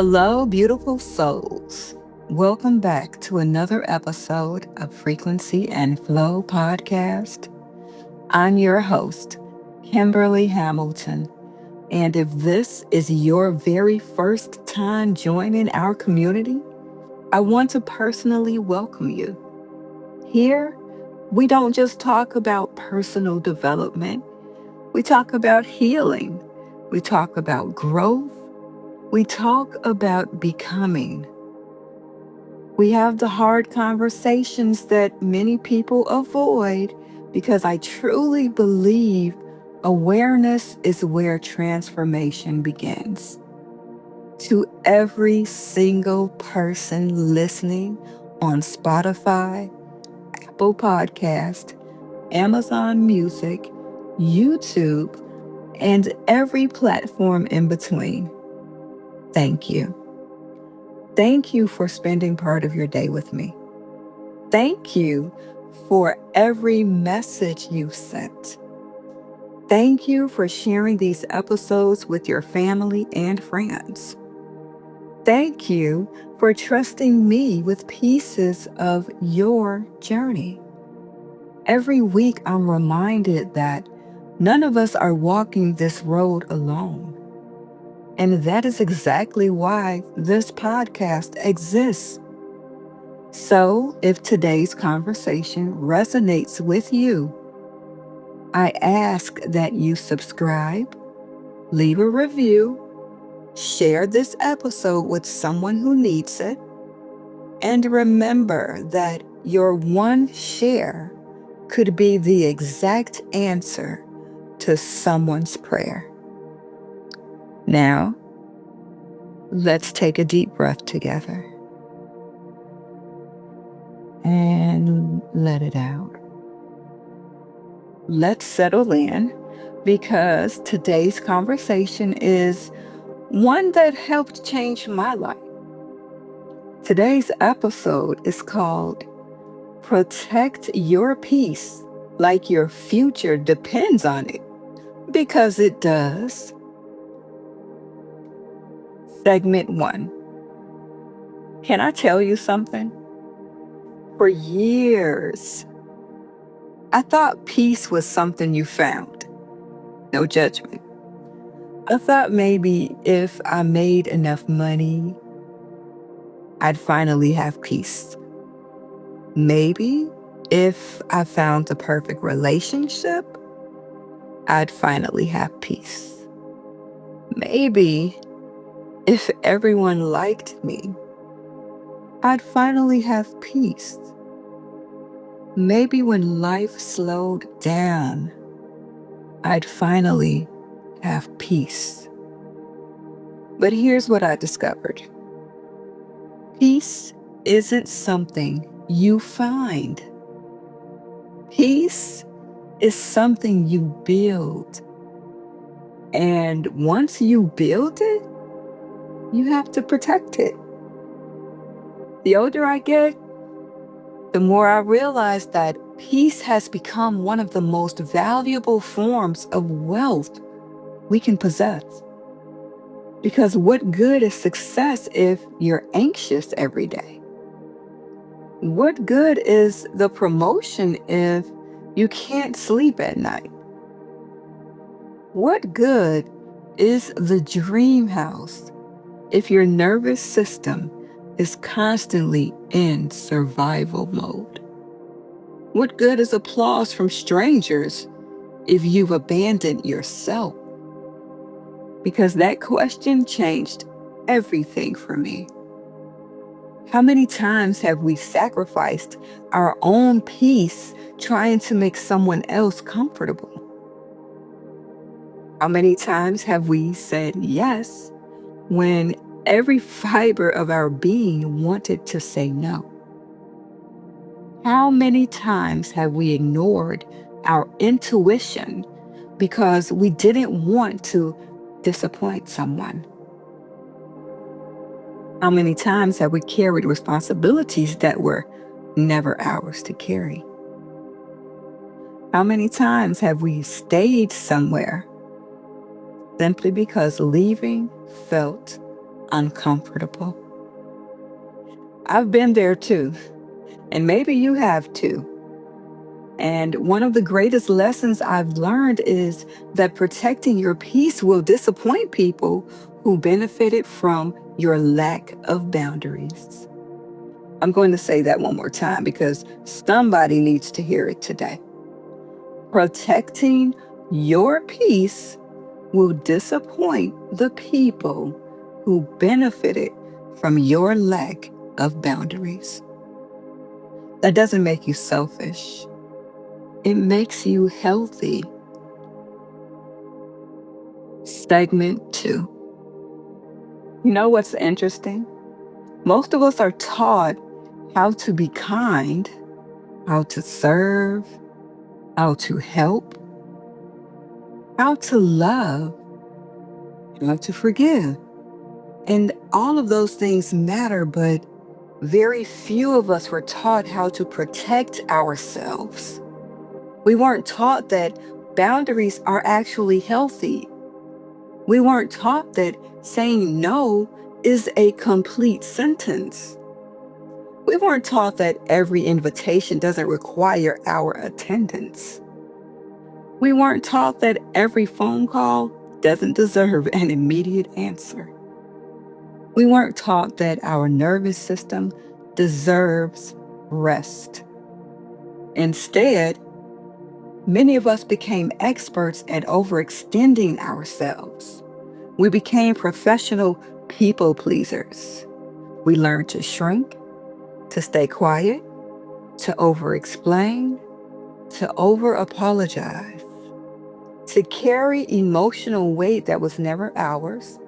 Hello, beautiful souls. Welcome back to another episode of Frequency and Flow podcast. I'm your host, Kimberley Hamilton. And if this is your very first time joining our community, I want to personally welcome you. Here, we don't just talk about personal development, we talk about healing, we talk about growth, we talk about becoming. We have the hard conversations that many people avoid because I truly believe awareness is where transformation begins. To every single person listening on Spotify, Apple Podcast, Amazon Music, YouTube, and every platform in between, thank you. Thank you for spending part of your day with me. Thank you for every message you sent. Thank you for sharing these episodes with your family and friends. Thank you for trusting me with pieces of your journey. Every week, I'm reminded that none of us are walking this road alone. And that is exactly why this podcast exists. So, if today's conversation resonates with you, I ask that you subscribe, leave a review, share this episode with someone who needs it, and remember that your one share could be the exact answer to someone's prayer. Now, let's take a deep breath together and let it out. Let's settle in because today's conversation is one that helped change my life. Today's episode is called Protect Your Peace Like Your Future Depends on It, because it does. Segment 1. Can I tell you something? For years, I thought peace was something you found. No judgment. I thought maybe if I made enough money, I'd finally have peace. Maybe if I found the perfect relationship, I'd finally have peace. Maybe if everyone liked me, I'd finally have peace. Maybe when life slowed down, I'd finally have peace. But here's what I discovered. Peace isn't something you find. Peace is something you build. And once you build it, you have to protect it. The older I get, the more I realize that peace has become one of the most valuable forms of wealth we can possess. Because what good is success if you're anxious every day? What good is the promotion if you can't sleep at night? What good is the dream house if your nervous system is constantly in survival mode? What good is applause from strangers if you've abandoned yourself? Because that question changed everything for me. How many times have we sacrificed our own peace trying to make someone else comfortable? How many times have we said yes when every fiber of our being wanted to say no? How many times have we ignored our intuition because we didn't want to disappoint someone? How many times have we carried responsibilities that were never ours to carry? How many times have we stayed somewhere simply because leaving felt uncomfortable. I've been there too, and maybe you have too. And one of the greatest lessons I've learned is that protecting your peace will disappoint people who benefited from your lack of boundaries. I'm going to say that one more time because somebody needs to hear it today. Protecting your peace will disappoint the people who benefited from your lack of boundaries. That doesn't make you selfish. It makes you healthy. Segment 2. You know what's interesting? Most of us are taught how to be kind, how to serve, how to help, how to love, how to forgive. And all of those things matter, but very few of us were taught how to protect ourselves. We weren't taught that boundaries are actually healthy. We weren't taught that saying no is a complete sentence. We weren't taught that every invitation doesn't require our attendance. We weren't taught that every phone call doesn't deserve an immediate answer. We weren't taught that our nervous system deserves rest. Instead, many of us became experts at overextending ourselves. We became professional people pleasers. We learned to shrink, to stay quiet, to over-explain, to over-apologize, to carry emotional weight that was never ours.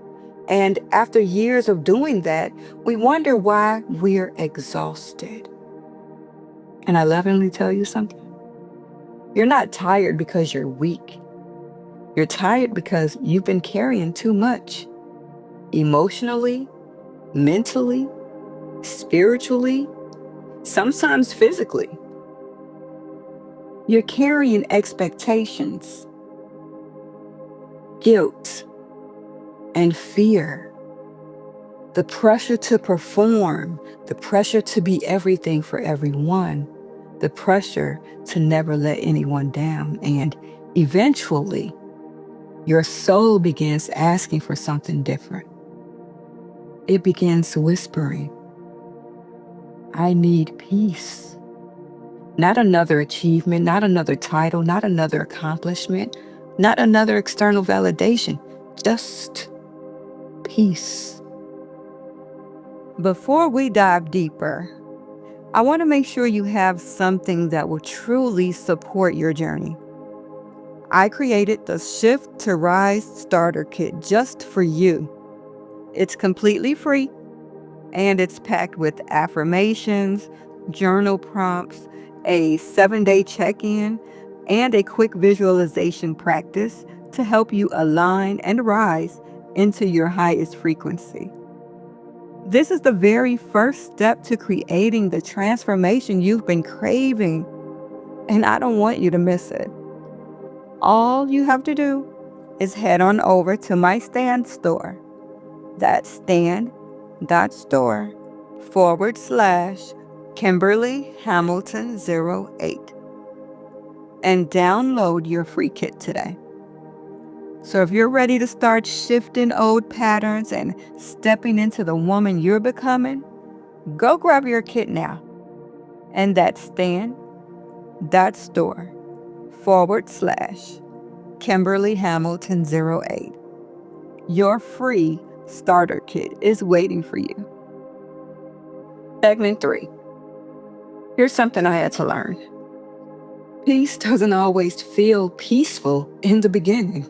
And after years of doing that, we wonder why we're exhausted. And I lovingly tell you something. You're not tired because you're weak. You're tired because you've been carrying too much. Emotionally, mentally, spiritually, sometimes physically. You're carrying expectations, guilt, and fear. The pressure to perform, the pressure to be everything for everyone, the pressure to never let anyone down. And eventually, your soul begins asking for something different. It begins whispering, I need peace. Not another achievement, not another title, not another accomplishment, not another external validation, just peace. Before we dive deeper, I want to make sure you have something that will truly support your journey. I created the Shift to Rise Starter Kit just for you. It's completely free, and it's packed with affirmations, journal prompts, a 7-day check-in, and a quick visualization practice to help you align and rise into your highest frequency. This is the very first step to creating the transformation you've been craving, and I don't want you to miss it. All you have to do is head on over to my Stand store. That's stand.store/Kimberley Hamilton 08 and download your free kit today. So if you're ready to start shifting old patterns and stepping into the woman you're becoming, go grab your kit now. And that's stand.store/Kimberley Hamilton 08. Your free starter kit is waiting for you. Segment 3. Here's something I had to learn. Peace doesn't always feel peaceful in the beginning.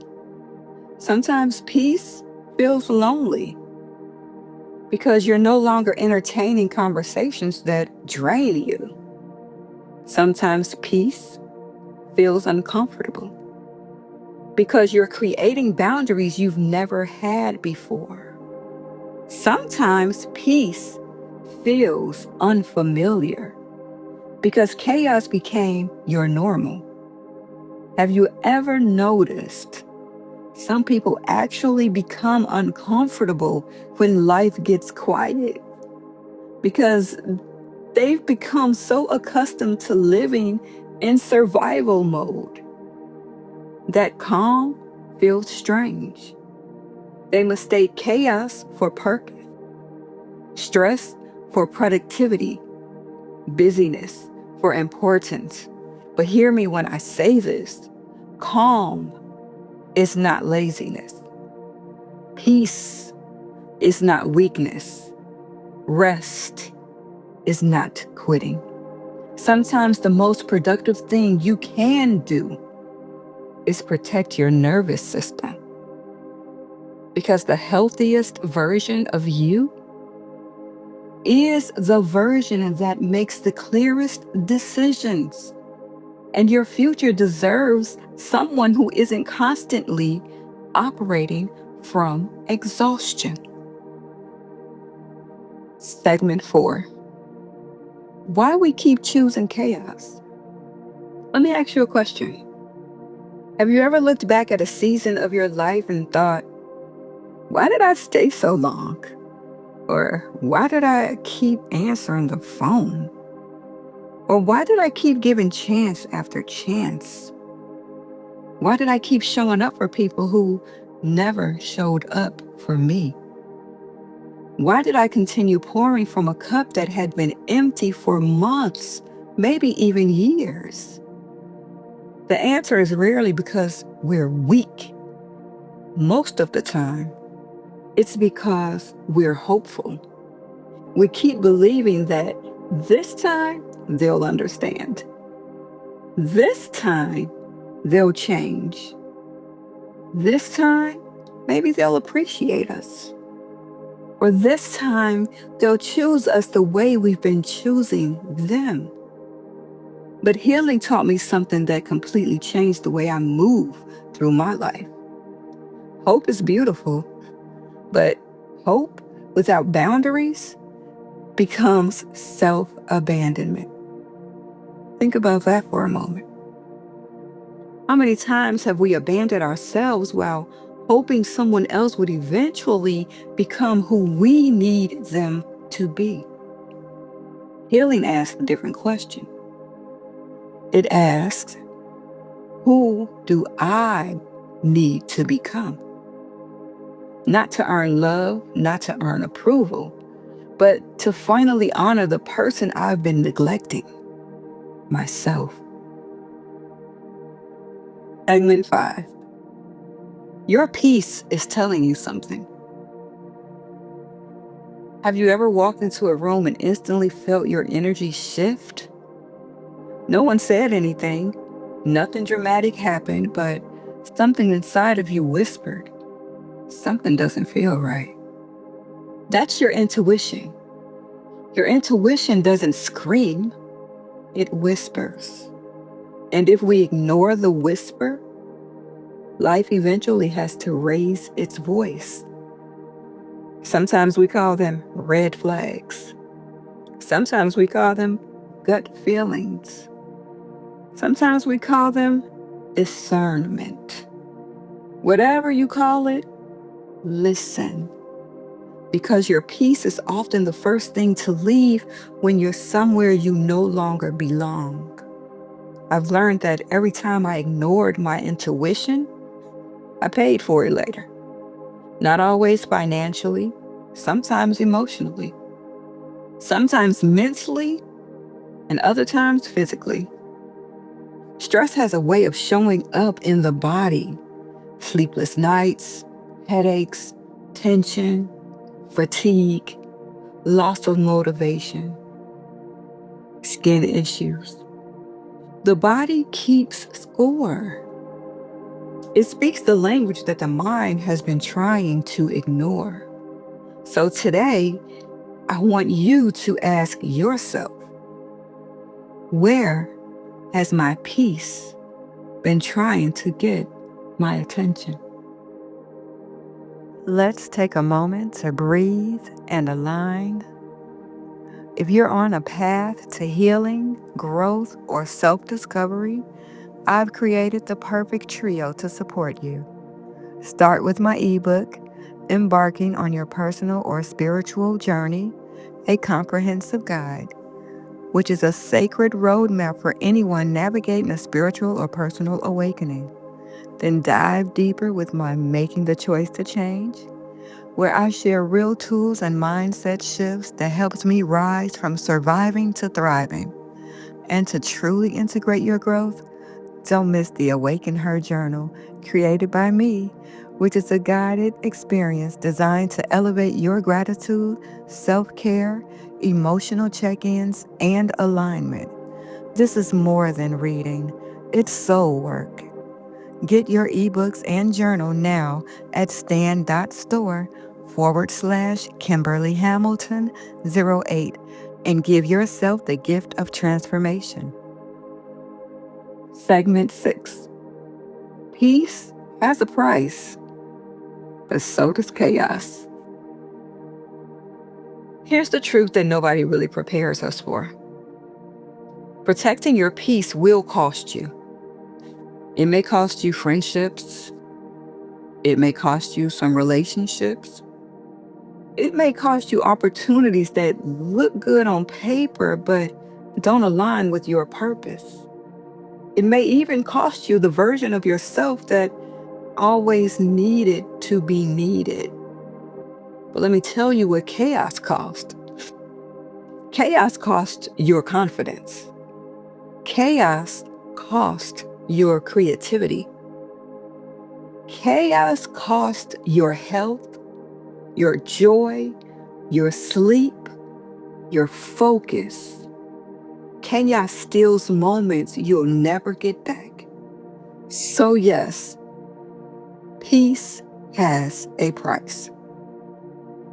Sometimes peace feels lonely because you're no longer entertaining conversations that drain you. Sometimes peace feels uncomfortable because you're creating boundaries you've never had before. Sometimes peace feels unfamiliar because chaos became your normal. Have you ever noticed Some people actually become uncomfortable when life gets quiet because they've become so accustomed to living in survival mode that calm feels strange. They mistake chaos for purpose, stress for productivity, busyness for importance. But hear me when I say this: calm is not laziness, peace is not weakness, rest is not quitting. Sometimes the most productive thing you can do is protect your nervous system, because the healthiest version of you is the version that makes the clearest decisions. And your future deserves someone who isn't constantly operating from exhaustion. Segment 4: why we keep choosing chaos. Let me ask you a question. Have you ever looked back at a season of your life and thought, why did I stay so long? Or why did I keep answering the phone? Or why did I keep giving chance after chance? Why did I keep showing up for people who never showed up for me? Why did I continue pouring from a cup that had been empty for months, maybe even years? The answer is rarely because we're weak. Most of the time, it's because we're hopeful. We keep believing that this time they'll understand. This time they'll change. This time, maybe they'll appreciate us. Or this time, they'll choose us the way we've been choosing them. But healing taught me something that completely changed the way I move through my life. Hope is beautiful, but hope without boundaries becomes self-abandonment. Think about that for a moment. How many times have we abandoned ourselves while hoping someone else would eventually become who we need them to be? Healing asks a different question. It asks, who do I need to become? Not to earn love, not to earn approval, but to finally honor the person I've been neglecting, myself. Segment 5. Your peace is telling you something. Have you ever walked into a room and instantly felt your energy shift? No one said anything. Nothing dramatic happened, but something inside of you whispered, something doesn't feel right. That's your intuition. Your intuition doesn't scream, it whispers. And if we ignore the whisper, life eventually has to raise its voice. Sometimes we call them red flags. Sometimes we call them gut feelings. Sometimes we call them discernment. Whatever you call it, listen. Because your peace is often the first thing to leave when you're somewhere you no longer belong. I've learned that every time I ignored my intuition, I paid for it later. Not always financially, sometimes emotionally, sometimes mentally, and other times physically. Stress has a way of showing up in the body. Sleepless nights, headaches, tension, fatigue, loss of motivation, skin issues. The body keeps score. It speaks the language that the mind has been trying to ignore. So today, I want you to ask yourself, where has my peace been trying to get my attention? Let's take a moment to breathe and align. If you're on a path to healing, growth, or self-discovery, I've created the perfect trio to support you. Start with my ebook, Embarking on Your Personal or Spiritual Journey, a Comprehensive Guide, which is a sacred roadmap for anyone navigating a spiritual or personal awakening. Then dive deeper with my Making the Choice to Change, where I share real tools and mindset shifts that helps me rise from surviving to thriving. And to truly integrate your growth, don't miss the Awaken Her Journal, created by me, which is a guided experience designed to elevate your gratitude, self-care, emotional check-ins, and alignment. This is more than reading. It's soul work. Get your ebooks and journal now at stan.store/Kimberly Hamilton 08 and give yourself the gift of transformation. Segment 6. Peace has a price, but so does chaos. Here's the truth that nobody really prepares us for. Protecting your peace will cost you. It may cost you friendships. It may cost you some relationships. It may cost you opportunities that look good on paper but don't align with your purpose. It may even cost you the version of yourself that always needed to be needed. But let me tell you what chaos cost. Chaos cost your confidence. Chaos cost your creativity. Chaos cost your health, your joy, your sleep, your focus. Chaos steals moments you'll never get back. So yes, peace has a price.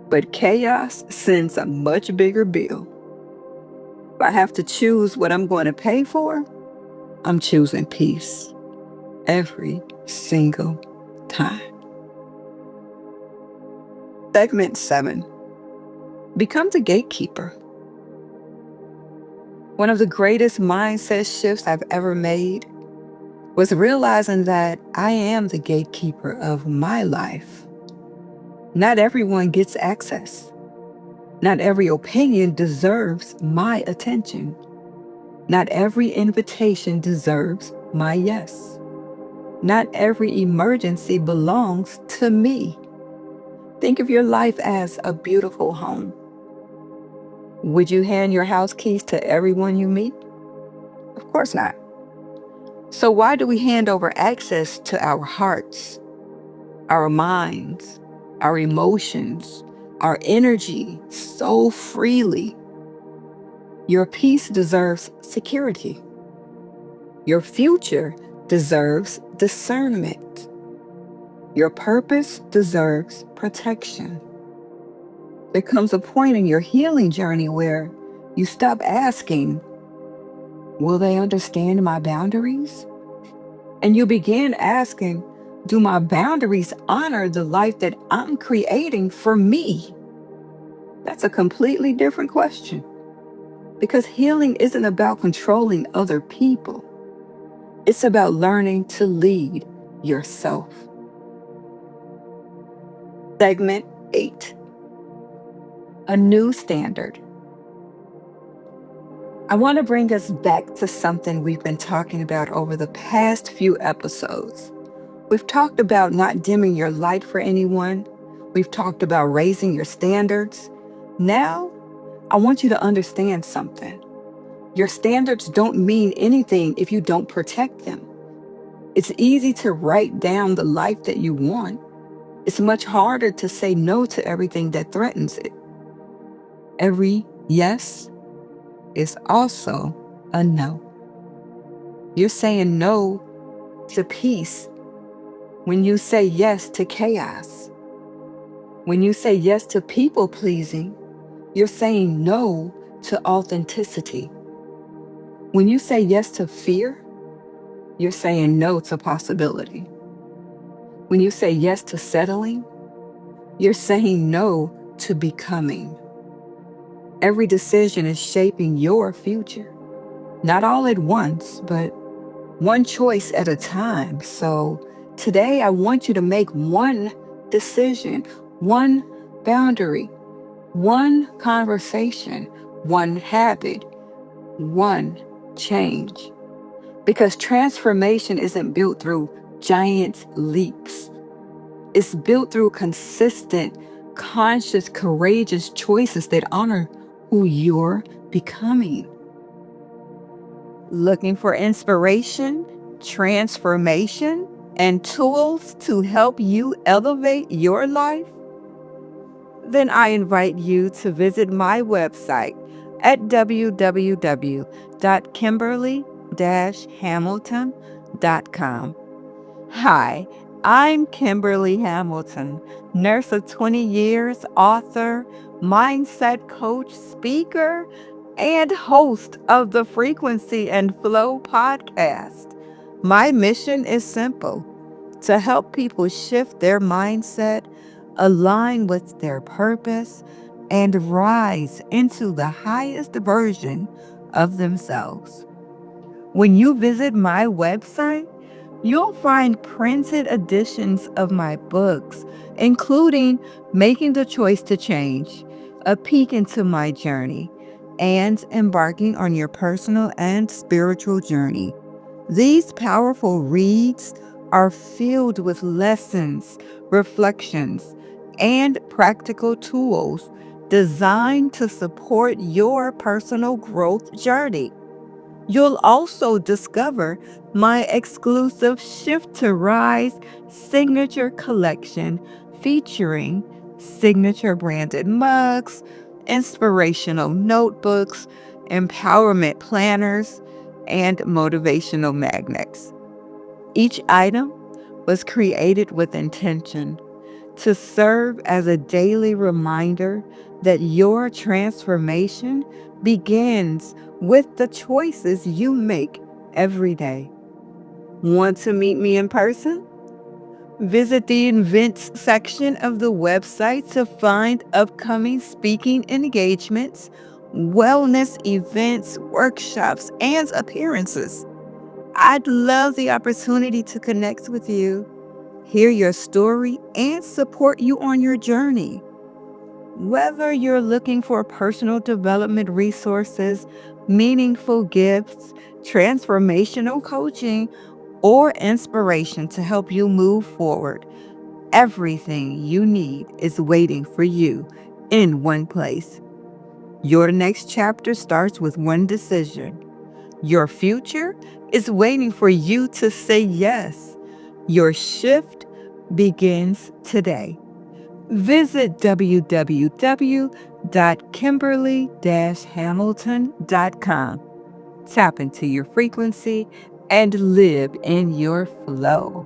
But chaos sends a much bigger bill. If I have to choose what I'm going to pay for, I'm choosing peace every single time. Segment 7. Become the gatekeeper. One of the greatest mindset shifts I've ever made was realizing that I am the gatekeeper of my life. Not everyone gets access. Not every opinion deserves my attention. Not every invitation deserves my yes. Not every emergency belongs to me. Think of your life as a beautiful home. Would you hand your house keys to everyone you meet? Of course not. So why do we hand over access to our hearts, our minds, our emotions, our energy so freely? Your peace deserves security. Your future deserves discernment. Your purpose deserves protection. There comes a point in your healing journey where you stop asking, will they understand my boundaries? And you begin asking, do my boundaries honor the life that I'm creating for me? That's a completely different question. Because healing isn't about controlling other people. It's about learning to lead yourself. Segment 8. A new standard. I want to bring us back to something we've been talking about over the past few episodes. We've talked about not dimming your light for anyone. We've talked about raising your standards. Now, I want you to understand something. Your standards don't mean anything if you don't protect them. It's easy to write down the life that you want. It's much harder to say no to everything that threatens it. Every yes is also a no. You're saying no to peace when you say yes to chaos. When you say yes to people pleasing, you're saying no to authenticity. When you say yes to fear, you're saying no to possibility. When you say yes to settling, you're saying no to becoming. Every decision is shaping your future. Not all at once, but one choice at a time. So Today, I want you to make one decision, one boundary, one conversation, one habit, one change. Because transformation isn't built through giant leaps, it's built through consistent, conscious, courageous choices that honor who you're becoming. Looking for inspiration, transformation, and tools to help you elevate your life? Then I invite you to visit my website at www.kimberley-hamilton.com. Hi, I'm Kimberly Hamilton, nurse of 20 years, author, mindset coach, speaker, and host of the Frequency and Flow podcast. My mission is simple: to help people shift their mindset, align with their purpose, and rise into the highest version of themselves. When you visit my website, you'll find printed editions of my books, including Making the Choice to Change, A Peek into My Journey, and Embarking on Your Personal and Spiritual Journey. These powerful reads are filled with lessons, reflections, and practical tools designed to support your personal growth journey. You'll also discover my exclusive Shift to Rise signature collection featuring signature branded mugs, inspirational notebooks, empowerment planners, and motivational magnets. Each item was created with intention to serve as a daily reminder that your transformation begins with the choices you make every day. Want to meet me in person? Visit the events section of the website to find upcoming speaking engagements, wellness events, workshops, and appearances. I'd love the opportunity to connect with you, hear your story, and support you on your journey. Whether you're looking for personal development resources, meaningful gifts, transformational coaching, or inspiration to help you move forward, everything you need is waiting for you in one place. Your next chapter starts with one decision. Your future is waiting for you to say yes. Your shift begins today. Visit www.kimberley-hamilton.com. Tap into your frequency and live in your flow.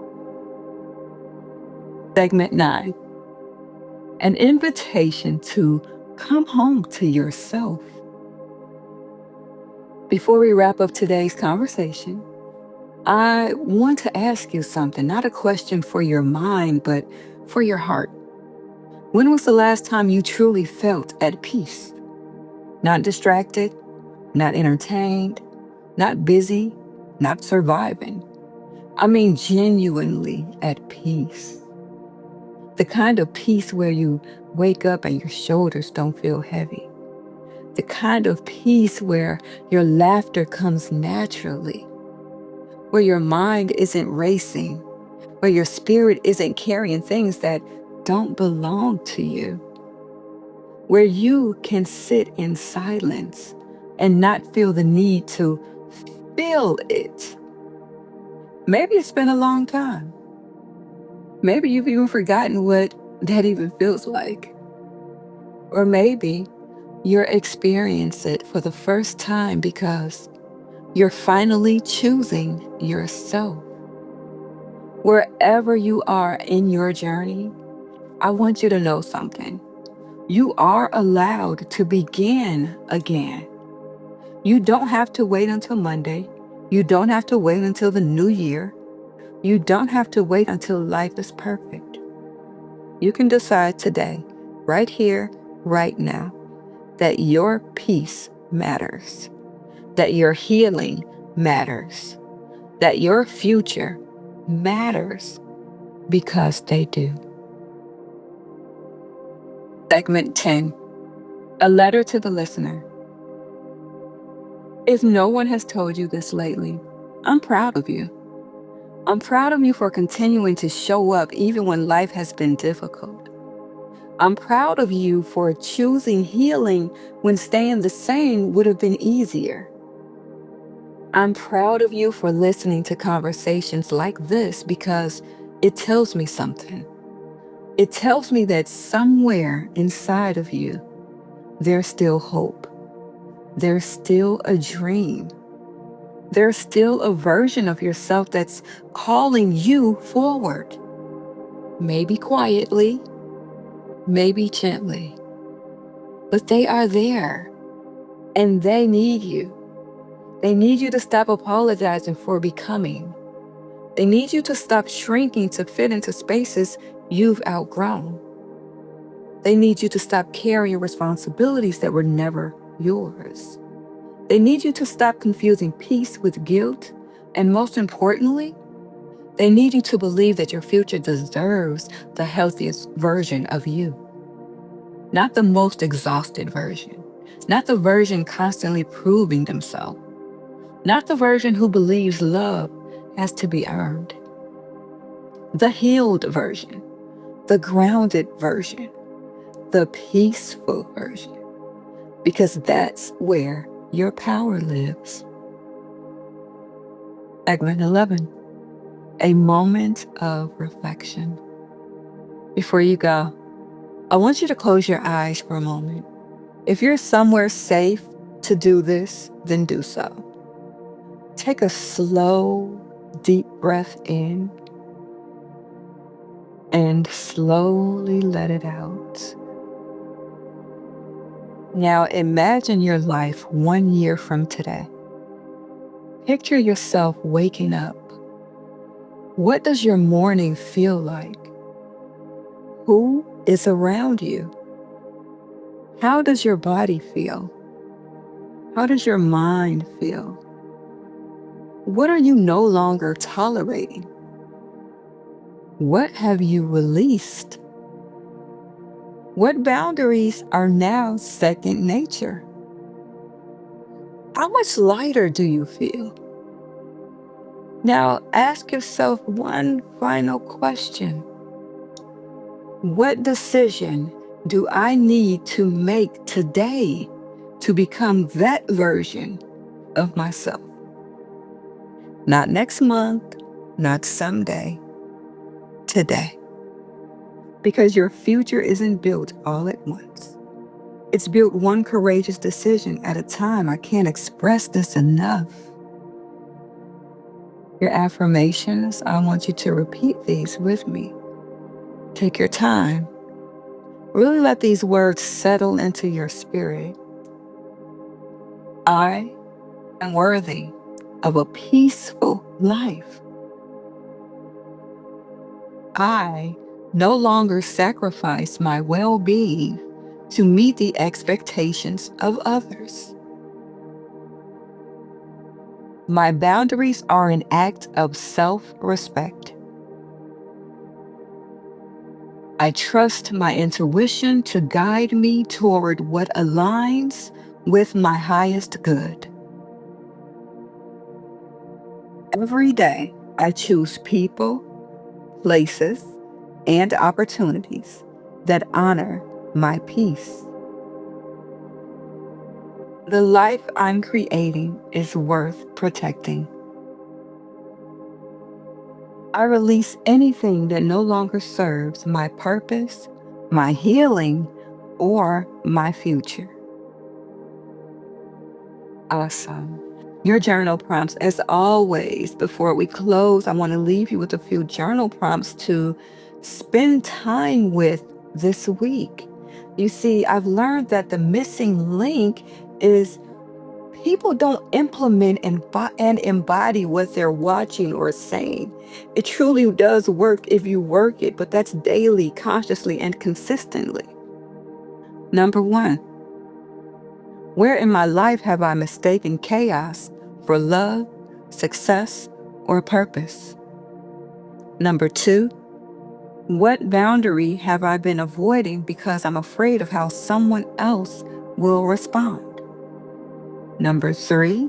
Segment 9: an invitation to come home to yourself. Before we wrap up today's conversation, I want to ask you something, not a question for your mind, but for your heart. When was the last time you truly felt at peace? Not distracted, not entertained, not busy, not surviving. I mean, genuinely at peace. The kind of peace where you wake up and your shoulders don't feel heavy. The kind of peace where your laughter comes naturally, where your mind isn't racing, where your spirit isn't carrying things that don't belong to you, where you can sit in silence and not feel the need to feel it. Maybe it's been a long time. Maybe you've even forgotten what that even feels like. Or maybe you're experiencing it for the first time because you're finally choosing yourself. Wherever you are in your journey, I want you to know something. You are allowed to begin again. You don't have to wait until Monday. You don't have to wait until the new year. You don't have to wait until life is perfect. You can decide today, right here, right now, that your peace matters, that your healing matters, that your future matters. because they do. Segment 10, a letter to the listener. If no one has told you this lately, I'm proud of you. I'm proud of you for continuing to show up even when life has been difficult. I'm proud of you for choosing healing when staying the same would have been easier. I'm proud of you for listening to conversations like this because it tells me something. It tells me that somewhere inside of you, there's still hope. There's still a dream. There's still a version of yourself that's calling you forward. Maybe quietly, maybe gently, but they are there and they need you. They need you to stop apologizing for becoming. They need you to stop shrinking to fit into spaces you've outgrown. They need you to stop carrying responsibilities that were never yours. They need you to stop confusing peace with guilt. And most importantly, they need you to believe that your future deserves the healthiest version of you. Not the most exhausted version. Not the version constantly proving themselves. Not the version who believes love has to be earned. The healed version. The grounded version. The peaceful version. Because that's where your power lives. Segment 11, a moment of reflection. Before you go, I want you to close your eyes for a moment. If you're somewhere safe to do this, then do so. Take a slow, deep breath in and slowly let it out. Now imagine your life 1 year from today. Picture yourself waking up. What does your morning feel like? Who is around you? How does your body feel? How does your mind feel? What are you no longer tolerating? What have you released? What boundaries are now second nature? How much lighter do you feel? Now ask yourself one final question. What decision do I need to make today to become that version of myself? Not next month, not someday, today. Because your future isn't built all at once. It's built one courageous decision at a time. I can't express this enough. Your affirmations, I want you to repeat these with me. Take your time. Really let these words settle into your spirit. I am worthy of a peaceful life. I no longer sacrifice my well-being to meet the expectations of others. My boundaries are an act of self-respect. I trust my intuition to guide me toward what aligns with my highest good. Every day, I choose people, places, and opportunities that honor my peace. The life I'm creating is worth protecting. I release anything that no longer serves my purpose, my healing, or my future. Awesome. Your journal prompts, as always, before we close, I want to leave you with a few journal prompts to spend time with this week. You see, I've learned that the missing link is people don't implement and embody what they're watching or saying. It truly does work if you work it, but that's daily, consciously, and consistently. Number one, where in my life have I mistaken chaos for love, success, or purpose? Number two, What boundary have I been avoiding because I'm afraid of how someone else will respond? Number 3,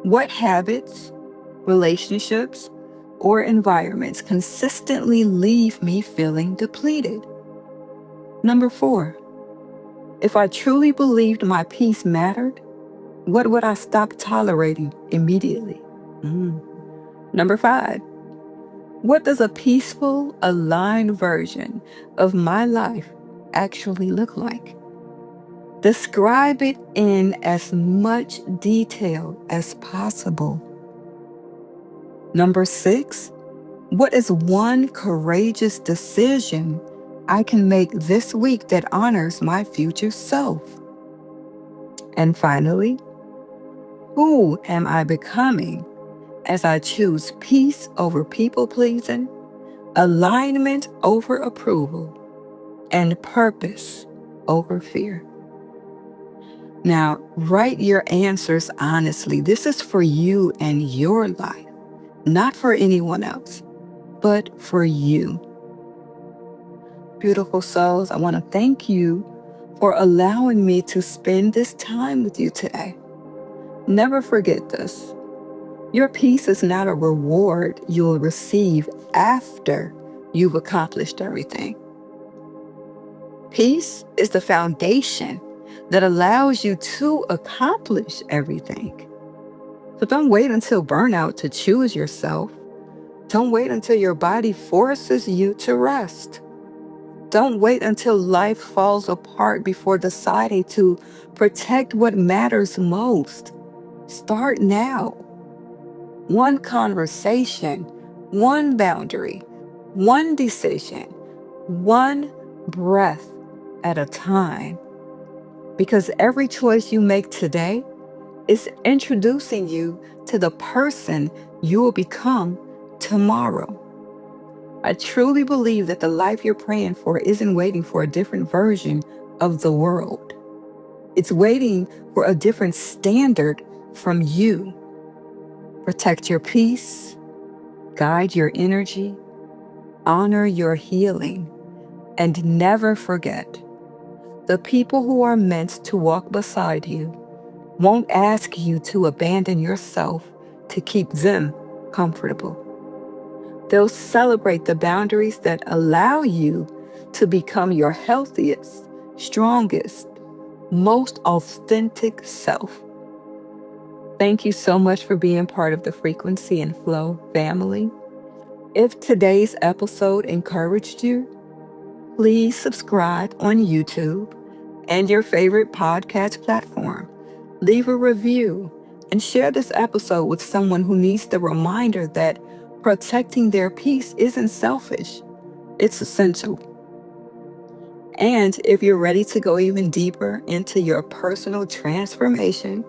what habits, relationships, or environments consistently leave me feeling depleted? Number 4, if I truly believed my peace mattered, what would I stop tolerating immediately? Number 5, what does a peaceful, aligned version of my life actually look like? Describe it in as much detail as possible. Number 6, what is one courageous decision I can make this week that honors my future self? And finally, who am I becoming as I choose peace over people pleasing, alignment over approval, and purpose over fear? Now, write your answers honestly. This is for you and your life, not for anyone else, but for you. Beautiful souls, I want to thank you for allowing me to spend this time with you today. Never forget this. Your peace is not a reward you'll receive after you've accomplished everything. Peace is the foundation that allows you to accomplish everything. So don't wait until burnout to choose yourself. Don't wait until your body forces you to rest. Don't wait until life falls apart before deciding to protect what matters most. Start now. One conversation, one boundary, one decision, one breath at a time. Because every choice you make today is introducing you to the person you will become tomorrow. I truly believe that the life you're praying for isn't waiting for a different version of the world. It's waiting for a different standard from you. Protect your peace, guide your energy, honor your healing, and never forget, the people who are meant to walk beside you won't ask you to abandon yourself to keep them comfortable. They'll celebrate the boundaries that allow you to become your healthiest, strongest, most authentic self. Thank you so much for being part of the Frequency and Flow family. If today's episode encouraged you, please subscribe on YouTube and your favorite podcast platform. Leave a review and share this episode with someone who needs the reminder that protecting their peace isn't selfish, it's essential. And if you're ready to go even deeper into your personal transformation,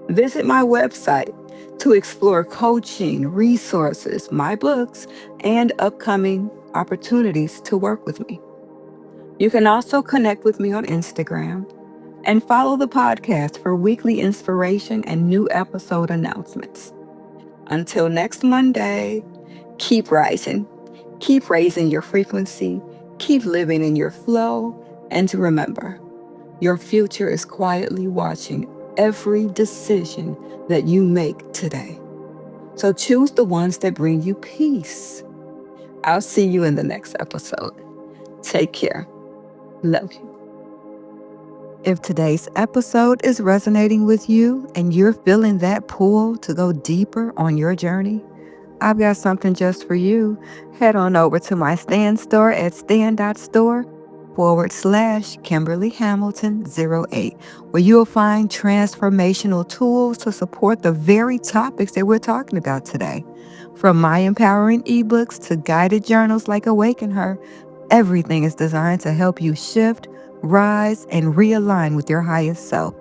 visit my website to explore coaching, resources, my books, and upcoming opportunities to work with me. You can also connect with me on Instagram and follow the podcast for weekly inspiration and new episode announcements. Until next Monday, keep rising, keep raising your frequency, keep living in your flow, and to remember, your future is quietly watching every decision that you make today. So choose the ones that bring you peace. I'll see you in the next episode. Take care. Love you. If today's episode is resonating with you and you're feeling that pull to go deeper on your journey, I've got something just for you. Head on over to my Stand store at stand.store/Kimberley Hamilton 08, where you'll find transformational tools to support the very topics that we're talking about today. From my empowering ebooks to guided journals like Awaken Her, everything is designed to help you shift, rise, and realign with your highest self.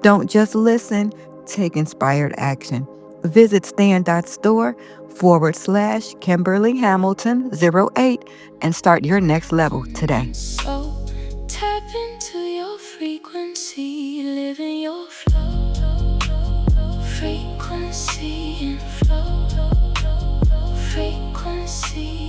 Don't just listen, take inspired action. Visit stand.store/Kimberley Hamilton 08 and start your next level today. So tap into your frequency, live in your flow. Frequency and flow. Frequency.